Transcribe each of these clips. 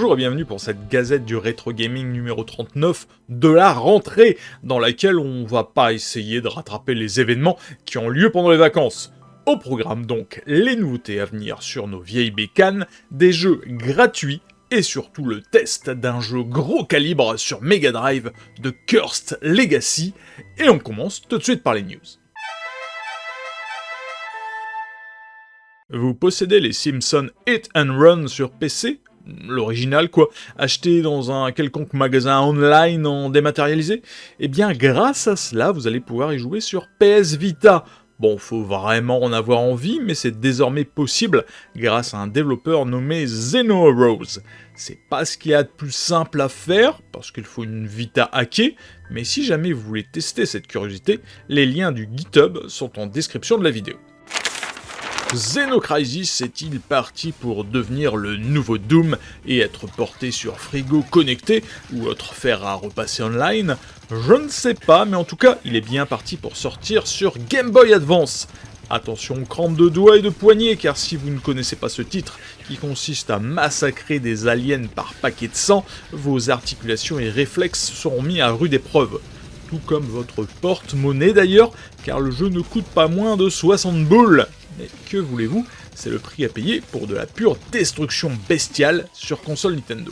Bonjour et bienvenue pour cette gazette du rétro gaming numéro 39 de la rentrée, dans laquelle on va pas essayer de rattraper les événements qui ont lieu pendant les vacances. Au programme donc, les nouveautés à venir sur nos vieilles bécanes, des jeux gratuits, et surtout le test d'un jeu gros calibre sur Mega Drive de Cursed Legacy, et on commence tout de suite par les news. Vous possédez les Simpsons Hit and Run sur PC ? L'original quoi, acheté dans un quelconque magasin online en dématérialisé ? Eh bien grâce à cela, vous allez pouvoir y jouer sur PS Vita. Bon, faut vraiment en avoir envie, mais c'est désormais possible grâce à un développeur nommé Xeno Rose. C'est pas ce qu'il y a de plus simple à faire, parce qu'il faut une Vita hackée, mais si jamais vous voulez tester cette curiosité, les liens du GitHub sont en description de la vidéo. Xenocrisis est-il parti pour devenir le nouveau Doom et être porté sur frigo connecté ou autre fer à repasser online ? Je ne sais pas, mais en tout cas, il est bien parti pour sortir sur Game Boy Advance. Attention aux crampes de doigts et de poignets, car si vous ne connaissez pas ce titre, qui consiste à massacrer des aliens par paquet de sang, vos articulations et réflexes seront mis à rude épreuve. Tout comme votre porte-monnaie d'ailleurs, car le jeu ne coûte pas moins de 60 boules. Mais que voulez-vous, c'est le prix à payer pour de la pure destruction bestiale sur console Nintendo.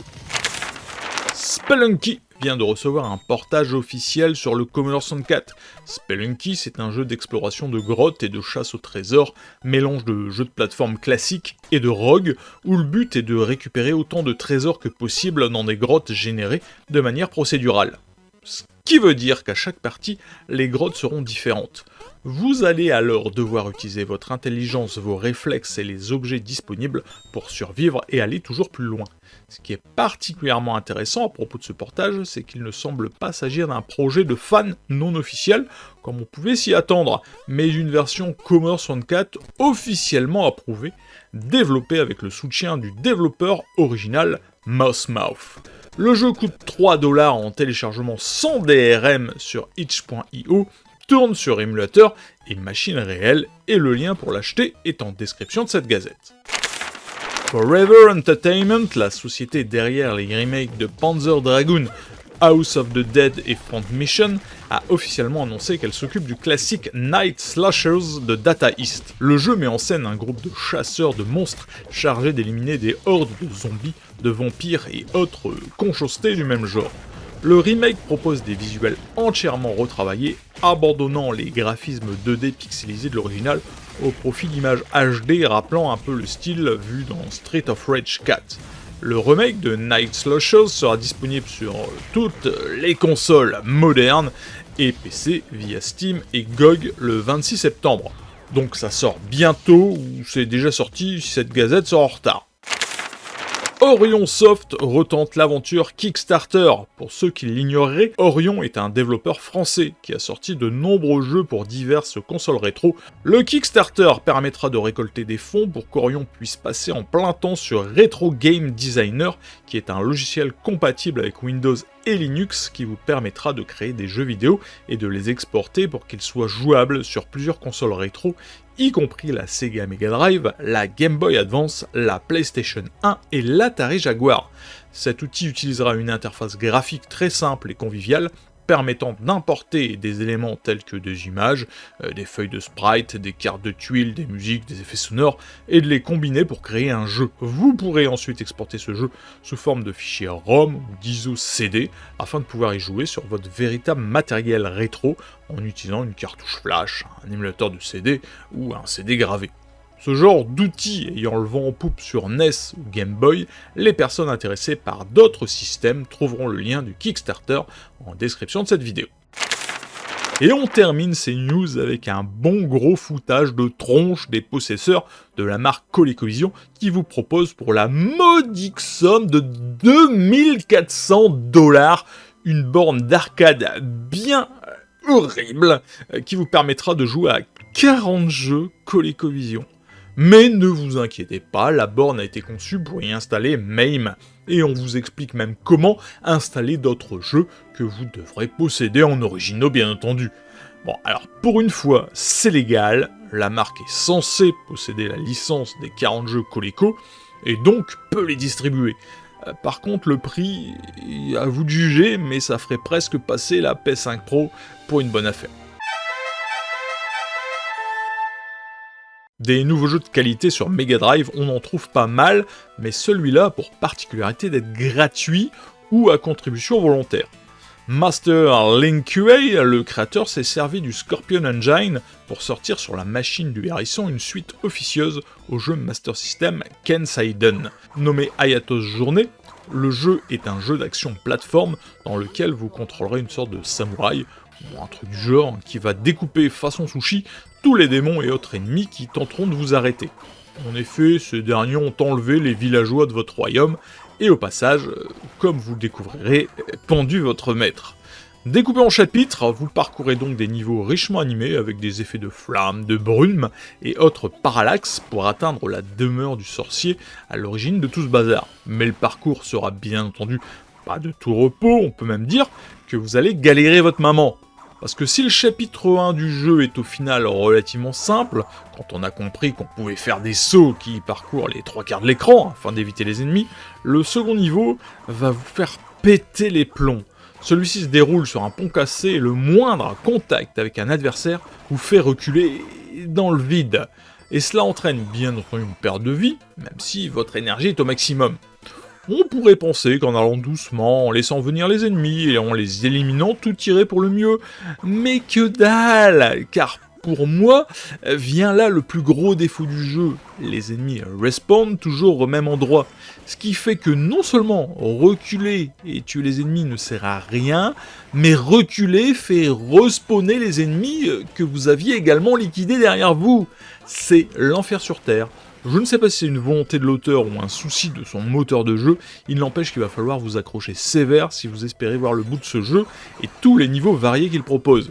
Spelunky vient de recevoir un portage officiel sur le Commodore 64. Spelunky, c'est un jeu d'exploration de grottes et de chasse au trésor, mélange de jeux de plateforme classique et de rogue, où le but est de récupérer autant de trésors que possible dans des grottes générées de manière procédurale. Ce qui veut dire qu'à chaque partie, les grottes seront différentes. Vous allez alors devoir utiliser votre intelligence, vos réflexes et les objets disponibles pour survivre et aller toujours plus loin. Ce qui est particulièrement intéressant à propos de ce portage, c'est qu'il ne semble pas s'agir d'un projet de fan non officiel, comme on pouvait s'y attendre, mais d'une version Commodore 64 officiellement approuvée, développée avec le soutien du développeur original Mouse. Le jeu coûte 3$ en téléchargement sans DRM sur itch.io, tourne sur émulateur et machine réelle, et le lien pour l'acheter est en description de cette gazette. Forever Entertainment, la société derrière les remakes de Panzer Dragoon, House of the Dead et Front Mission, a officiellement annoncé qu'elle s'occupe du classique Night Slashers de Data East. Le jeu met en scène un groupe de chasseurs de monstres chargés d'éliminer des hordes de zombies, de vampires et autres conchostés du même genre. Le remake propose des visuels entièrement retravaillés, abandonnant les graphismes 2D pixelisés de l'original au profit d'images HD rappelant un peu le style vu dans Street of Rage 4. Le remake de Night Slashers sera disponible sur toutes les consoles modernes et PC via Steam et GOG le 26 septembre. Donc ça sort bientôt, ou c'est déjà sorti si cette gazette sort en retard. Orion Soft retente l'aventure Kickstarter. Pour ceux qui l'ignoreraient, Orion est un développeur français qui a sorti de nombreux jeux pour diverses consoles rétro. Le Kickstarter permettra de récolter des fonds pour qu'Orion puisse passer en plein temps sur Retro Game Designer, qui est un logiciel compatible avec Windows et Linux qui vous permettra de créer des jeux vidéo et de les exporter pour qu'ils soient jouables sur plusieurs consoles rétro, y compris la Sega Mega Drive, la Game Boy Advance, la PlayStation 1 et l'Atari Jaguar. Cet outil utilisera une interface graphique très simple et conviviale, permettant d'importer des éléments tels que des images, des feuilles de sprite, des cartes de tuiles, des musiques, des effets sonores, et de les combiner pour créer un jeu. Vous pourrez ensuite exporter ce jeu sous forme de fichier ROM ou d'ISO CD, afin de pouvoir y jouer sur votre véritable matériel rétro, en utilisant une cartouche flash, un émulateur de CD ou un CD gravé. Ce genre d'outils ayant le vent en poupe sur NES ou Game Boy, les personnes intéressées par d'autres systèmes trouveront le lien du Kickstarter en description de cette vidéo. Et on termine ces news avec un bon gros foutage de tronche des possesseurs de la marque ColecoVision qui vous propose pour la modique somme de 2400$ une borne d'arcade bien horrible qui vous permettra de jouer à 40 jeux ColecoVision. Mais ne vous inquiétez pas, la borne a été conçue pour y installer MAME, et on vous explique même comment installer d'autres jeux que vous devrez posséder en originaux bien entendu. Bon, alors pour une fois, c'est légal, la marque est censée posséder la licence des 40 jeux Coleco, et donc peut les distribuer. Par contre, le prix, à vous de juger, mais ça ferait presque passer la PS5 Pro pour une bonne affaire. Des nouveaux jeux de qualité sur Mega Drive, on en trouve pas mal, mais celui-là a pour particularité d'être gratuit ou à contribution volontaire. Master Link QA, le créateur s'est servi du Scorpion Engine pour sortir sur la machine du hérisson une suite officieuse au jeu Master System Kenseiden. Nommé Hayato's Journée, le jeu est un jeu d'action plateforme dans lequel vous contrôlerez une sorte de samouraï, ou un truc du genre, qui va découper façon sushi tous les démons et autres ennemis qui tenteront de vous arrêter. En effet, ces derniers ont enlevé les villageois de votre royaume, et au passage, comme vous le découvrirez, pendu votre maître. Découpé en chapitres, vous parcourez donc des niveaux richement animés avec des effets de flammes, de brume et autres parallaxes pour atteindre la demeure du sorcier à l'origine de tout ce bazar. Mais le parcours sera bien entendu pas de tout repos, on peut même dire que vous allez galérer votre maman. Parce que si le chapitre 1 du jeu est au final relativement simple, quand on a compris qu'on pouvait faire des sauts qui parcourent les 3/4 de l'écran afin d'éviter les ennemis, le second niveau va vous faire péter les plombs. Celui-ci se déroule sur un pont cassé et le moindre contact avec un adversaire vous fait reculer dans le vide. Et cela entraîne bien entendu une perte de vie, même si votre énergie est au maximum. On pourrait penser qu'en allant doucement, en laissant venir les ennemis et en les éliminant, tout irait pour le mieux. Mais que dalle! Car pour moi, vient là le plus gros défaut du jeu. Les ennemis respawnent toujours au même endroit. Ce qui fait que non seulement reculer et tuer les ennemis ne sert à rien, mais reculer fait respawner les ennemis que vous aviez également liquidés derrière vous. C'est l'enfer sur Terre. Je ne sais pas si c'est une volonté de l'auteur ou un souci de son moteur de jeu, il n'empêche qu'il va falloir vous accrocher sévère si vous espérez voir le bout de ce jeu et tous les niveaux variés qu'il propose.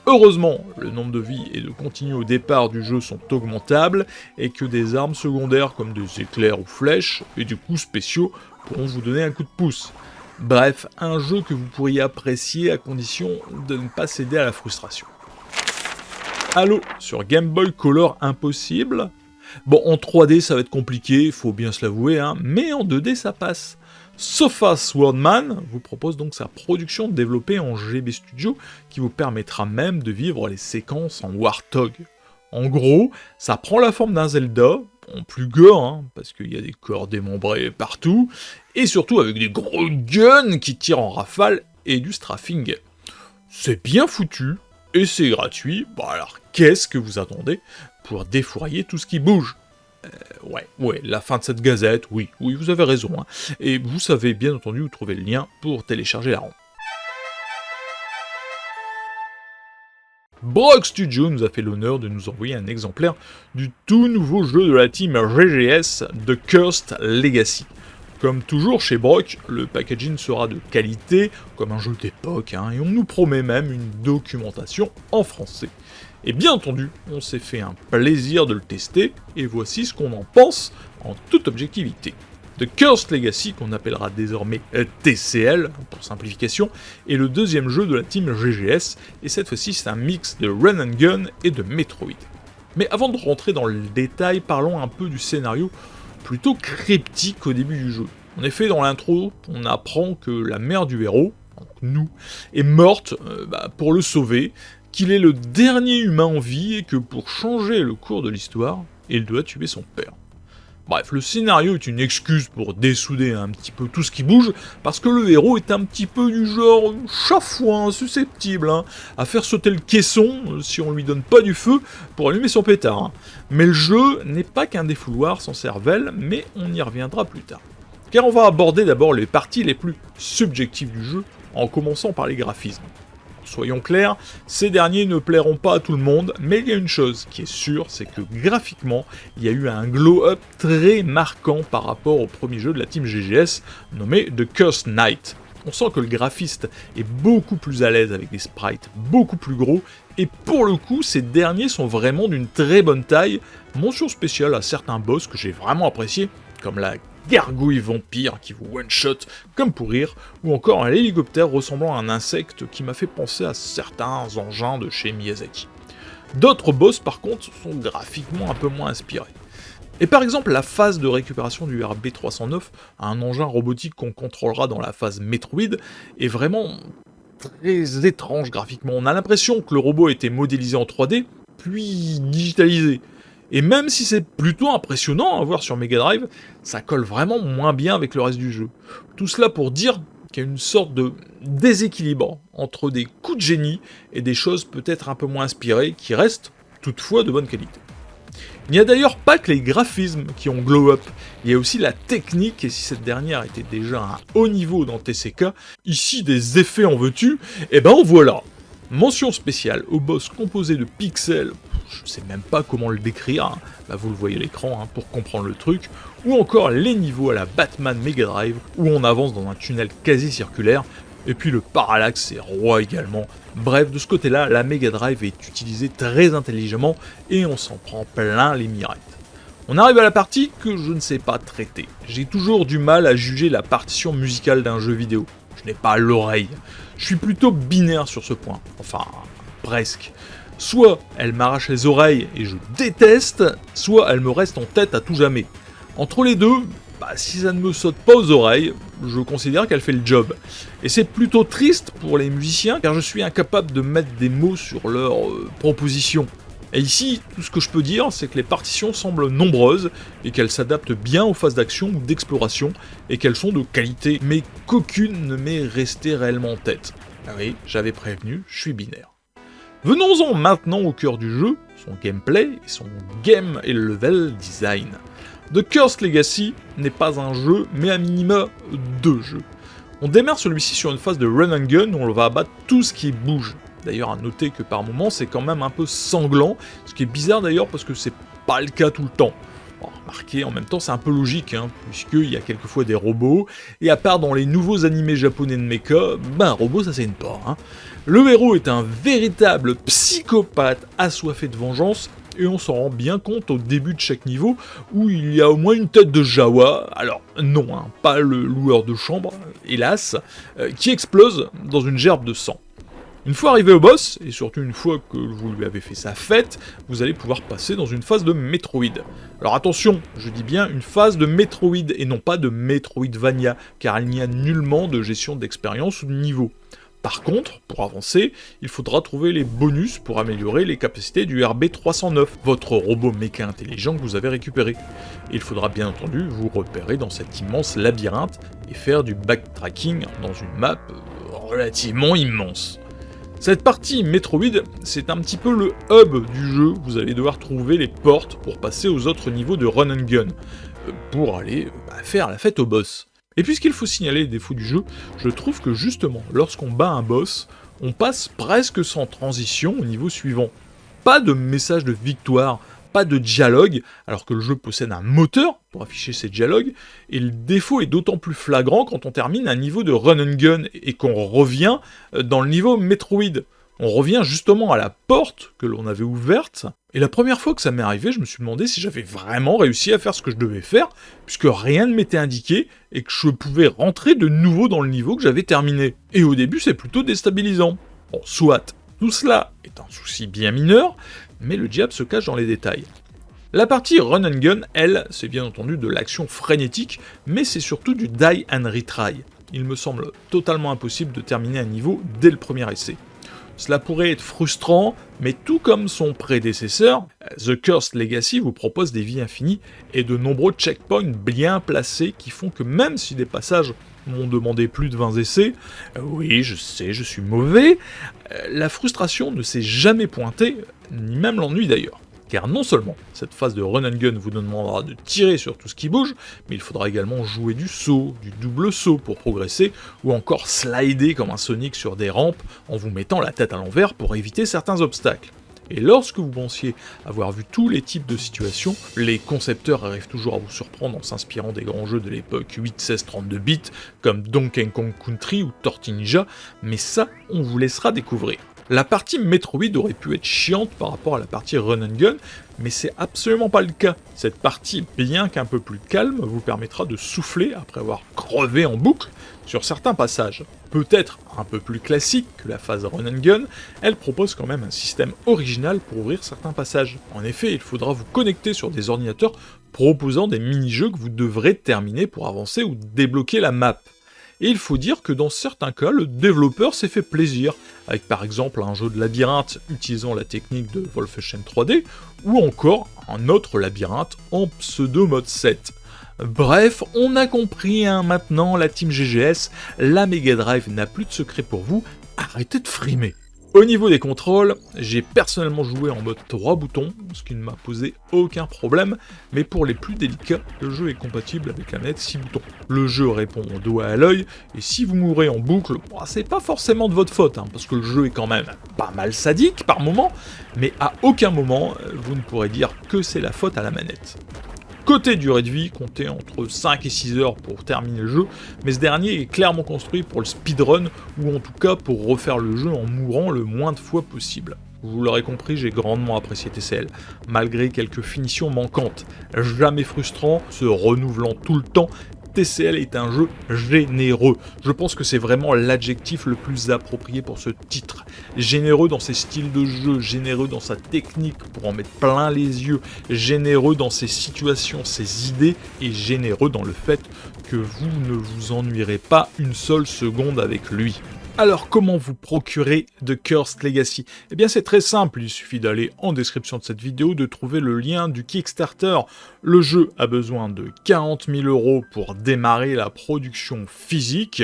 Heureusement, le nombre de vies et de continues au départ du jeu sont augmentables et que des armes secondaires comme des éclairs ou flèches et des coups spéciaux pourront vous donner un coup de pouce. Bref, un jeu que vous pourriez apprécier à condition de ne pas céder à la frustration. Halo sur Game Boy Color impossible. Bon, en 3D ça va être compliqué, faut bien se l'avouer, hein, mais en 2D ça passe. Sofa Swordman vous propose donc sa production développée en GB Studio qui vous permettra même de vivre les séquences en Warthog. En gros, ça prend la forme d'un Zelda, en plus gore, hein, parce qu'il y a des corps démembrés partout, et surtout avec des gros guns qui tirent en rafale et du strafing. C'est bien foutu, et c'est gratuit, bon alors qu'est-ce que vous attendez pour défourailler tout ce qui bouge? Ouais, la fin de cette gazette, oui, vous avez raison, hein. Et vous savez bien entendu où trouver le lien pour télécharger la ROM. Brock Studio nous a fait l'honneur de nous envoyer un exemplaire du tout nouveau jeu de la team GGS, The Cursed Legacy. Comme toujours chez Brock, le packaging sera de qualité, comme un jeu d'époque, hein, et on nous promet même une documentation en français. Et bien entendu, on s'est fait un plaisir de le tester, et voici ce qu'on en pense en toute objectivité. The Cursed Legacy, qu'on appellera désormais TCL, pour simplification, est le deuxième jeu de la team GGS, et cette fois-ci c'est un mix de Run and Gun et de Metroid. Mais avant de rentrer dans le détail, parlons un peu du scénario plutôt cryptique au début du jeu. En effet, dans l'intro, on apprend que la mère du héros, donc nous, est morte pour le sauver, qu'il est le dernier humain en vie et que pour changer le cours de l'histoire, il doit tuer son père. Bref, le scénario est une excuse pour dessouder un petit peu tout ce qui bouge, parce que le héros est un petit peu du genre chafouin, susceptible, hein, à faire sauter le caisson si on lui donne pas du feu pour allumer son pétard. Hein. Mais le jeu n'est pas qu'un défouloir sans cervelle, mais on y reviendra plus tard. Car on va aborder d'abord les parties les plus subjectives du jeu, en commençant par les graphismes. Soyons clairs, ces derniers ne plairont pas à tout le monde, mais il y a une chose qui est sûre, c'est que graphiquement, il y a eu un glow-up très marquant par rapport au premier jeu de la team GGS, nommé The Cursed Knight. On sent que le graphiste est beaucoup plus à l'aise avec des sprites beaucoup plus gros, et pour le coup, ces derniers sont vraiment d'une très bonne taille. Mention spéciale à certains boss que j'ai vraiment appréciés, comme la gargouille vampire qui vous one-shot comme pour rire, ou encore un hélicoptère ressemblant à un insecte qui m'a fait penser à certains engins de chez Miyazaki. D'autres boss par contre sont graphiquement un peu moins inspirés. Et par exemple, la phase de récupération du RB309, un engin robotique qu'on contrôlera dans la phase Metroid, est vraiment très étrange graphiquement. On a l'impression que le robot a été modélisé en 3D, puis digitalisé. Et même si c'est plutôt impressionnant à voir sur Mega Drive, ça colle vraiment moins bien avec le reste du jeu. Tout cela pour dire qu'il y a une sorte de déséquilibre entre des coups de génie et des choses peut-être un peu moins inspirées, qui restent toutefois de bonne qualité. Il n'y a d'ailleurs pas que les graphismes qui ont glow up, il y a aussi la technique, et si cette dernière était déjà à un haut niveau dans TCK, ici des effets en veux-tu, et ben voilà. Mention spéciale au boss composé de pixels, je sais même pas comment le décrire, hein. Bah vous le voyez à l'écran hein, pour comprendre le truc, ou encore les niveaux à la Batman Mega Drive, où on avance dans un tunnel quasi circulaire, et puis le parallaxe est roi également. Bref, de ce côté-là, la Mega Drive est utilisée très intelligemment, et on s'en prend plein les mirettes. On arrive à la partie que je ne sais pas traiter. J'ai toujours du mal à juger la partition musicale d'un jeu vidéo. Je n'ai pas l'oreille. Je suis plutôt binaire sur ce point. Enfin, presque. Soit elle m'arrache les oreilles et je déteste, soit elle me reste en tête à tout jamais. Entre les deux, si ça ne me saute pas aux oreilles, je considère qu'elle fait le job. Et c'est plutôt triste pour les musiciens, car je suis incapable de mettre des mots sur leurs propositions. Et ici, tout ce que je peux dire, c'est que les partitions semblent nombreuses, et qu'elles s'adaptent bien aux phases d'action ou d'exploration, et qu'elles sont de qualité, mais qu'aucune ne m'est restée réellement en tête. Ah oui, j'avais prévenu, je suis binaire. Venons-en maintenant au cœur du jeu, son gameplay et son game et level design. The Cursed Legacy n'est pas un jeu, mais à minima deux jeux. On démarre celui-ci sur une phase de run and gun où on va abattre tout ce qui bouge. D'ailleurs, à noter que par moments, c'est quand même un peu sanglant, ce qui est bizarre d'ailleurs parce que c'est pas le cas tout le temps. Bon, remarquez, en même temps, c'est un peu logique, hein, puisqu'il y a quelquefois des robots, et à part dans les nouveaux animés japonais de mecha, un robot ça saigne pas. Hein. Le héros est un véritable psychopathe assoiffé de vengeance, et on s'en rend bien compte au début de chaque niveau, où il y a au moins une tête de Jawa, alors non, hein, pas le loueur de chambre, hélas, qui explose dans une gerbe de sang. Une fois arrivé au boss, et surtout une fois que vous lui avez fait sa fête, vous allez pouvoir passer dans une phase de Metroid. Alors attention, je dis bien une phase de Metroid, et non pas de Metroidvania, car il n'y a nullement de gestion d'expérience ou de niveau. Par contre, pour avancer, il faudra trouver les bonus pour améliorer les capacités du RB309, votre robot méca intelligent que vous avez récupéré. Et il faudra bien entendu vous repérer dans cet immense labyrinthe et faire du backtracking dans une map relativement immense. Cette partie Metroid, c'est un petit peu le hub du jeu, vous allez devoir trouver les portes pour passer aux autres niveaux de run and gun, pour aller faire la fête au boss. Et puisqu'il faut signaler les défauts du jeu, je trouve que justement, lorsqu'on bat un boss, on passe presque sans transition au niveau suivant. Pas de message de victoire, pas de dialogue, alors que le jeu possède un moteur pour afficher ces dialogues, et le défaut est d'autant plus flagrant quand on termine un niveau de run and gun et qu'on revient dans le niveau Metroid. On revient justement à la porte que l'on avait ouverte, et la première fois que ça m'est arrivé, je me suis demandé si j'avais vraiment réussi à faire ce que je devais faire, puisque rien ne m'était indiqué, et que je pouvais rentrer de nouveau dans le niveau que j'avais terminé. Et au début, c'est plutôt déstabilisant. Bon, soit, tout cela est un souci bien mineur, mais le diable se cache dans les détails. La partie run and gun, elle, c'est bien entendu de l'action frénétique, mais c'est surtout du die and retry. Il me semble totalement impossible de terminer un niveau dès le premier essai. Cela pourrait être frustrant, mais tout comme son prédécesseur, The Cursed Legacy vous propose des vies infinies et de nombreux checkpoints bien placés qui font que même si des passages m'ont demandé plus de 20 essais, oui je sais, je suis mauvais, la frustration ne s'est jamais pointée, ni même l'ennui d'ailleurs. Car non seulement cette phase de run and gun vous demandera de tirer sur tout ce qui bouge, mais il faudra également jouer du saut, du double saut pour progresser, ou encore slider comme un Sonic sur des rampes en vous mettant la tête à l'envers pour éviter certains obstacles. Et lorsque vous pensiez avoir vu tous les types de situations, les concepteurs arrivent toujours à vous surprendre en s'inspirant des grands jeux de l'époque 8, 16, 32 bits, comme Donkey Kong Country ou Tortue Ninja, mais ça, on vous laissera découvrir. La partie Metroid aurait pu être chiante par rapport à la partie Run and Gun, mais c'est absolument pas le cas. Cette partie, bien qu'un peu plus calme, vous permettra de souffler après avoir crevé en boucle sur certains passages. Peut-être un peu plus classique que la phase Run and Gun, elle propose quand même un système original pour ouvrir certains passages. En effet, il faudra vous connecter sur des ordinateurs proposant des mini-jeux que vous devrez terminer pour avancer ou débloquer la map. Et il faut dire que dans certains cas, le développeur s'est fait plaisir, avec par exemple un jeu de labyrinthe utilisant la technique de Wolfenstein 3D, ou encore un autre labyrinthe en pseudo mode 7. Bref, on a compris maintenant la team GGS, la Mega Drive n'a plus de secret pour vous, arrêtez de frimer. Au niveau des contrôles, j'ai personnellement joué en mode 3 boutons, ce qui ne m'a posé aucun problème, mais pour les plus délicats, le jeu est compatible avec la manette 6 boutons. Le jeu répond au doigt à l'œil, et si vous mourrez en boucle, c'est pas forcément de votre faute, parce que le jeu est quand même pas mal sadique par moment, mais à aucun moment, vous ne pourrez dire que c'est la faute à la manette. Côté durée de vie, comptez entre 5 et 6 heures pour terminer le jeu, mais ce dernier est clairement construit pour le speedrun, ou en tout cas pour refaire le jeu en mourant le moins de fois possible. Vous l'aurez compris, j'ai grandement apprécié TCL, malgré quelques finitions manquantes. Jamais frustrant, se renouvelant tout le temps, TCL est un jeu généreux. Je pense que c'est vraiment l'adjectif le plus approprié pour ce titre. Généreux dans ses styles de jeu, généreux dans sa technique pour en mettre plein les yeux, généreux dans ses situations, ses idées, et généreux dans le fait que vous ne vous ennuierez pas une seule seconde avec lui. Alors comment vous procurer The Cursed Legacy? Eh bien c'est très simple, il suffit d'aller en description de cette vidéo, de trouver le lien du Kickstarter. Le jeu a besoin de 40 000 € pour démarrer la production physique,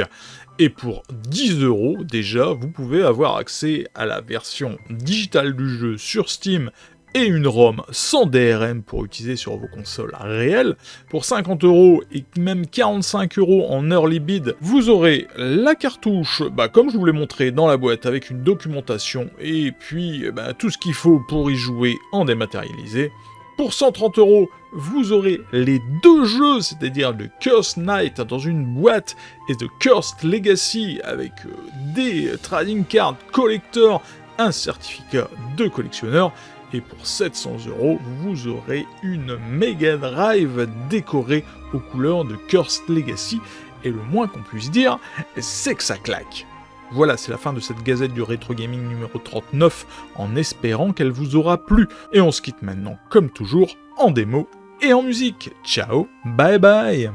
et pour 10 € déjà, vous pouvez avoir accès à la version digitale du jeu sur Steam, et une ROM sans DRM pour utiliser sur vos consoles réelles. Pour 50 € et même 45 € en early bid, vous aurez la cartouche, comme je vous l'ai montré dans la boîte, avec une documentation, et puis tout ce qu'il faut pour y jouer en dématérialisé. Pour 130 €, vous aurez les deux jeux, c'est-à-dire le Cursed Knight dans une boîte et The Cursed Legacy avec des trading cards collector, un certificat de collectionneur. Et pour 700 €, vous aurez une Mega Drive décorée aux couleurs de Cursed Legacy, et le moins qu'on puisse dire, c'est que ça claque. Voilà, c'est la fin de cette gazette du Retro Gaming numéro 39, en espérant qu'elle vous aura plu. Et on se quitte maintenant, comme toujours, en démo et en musique. Ciao, bye bye.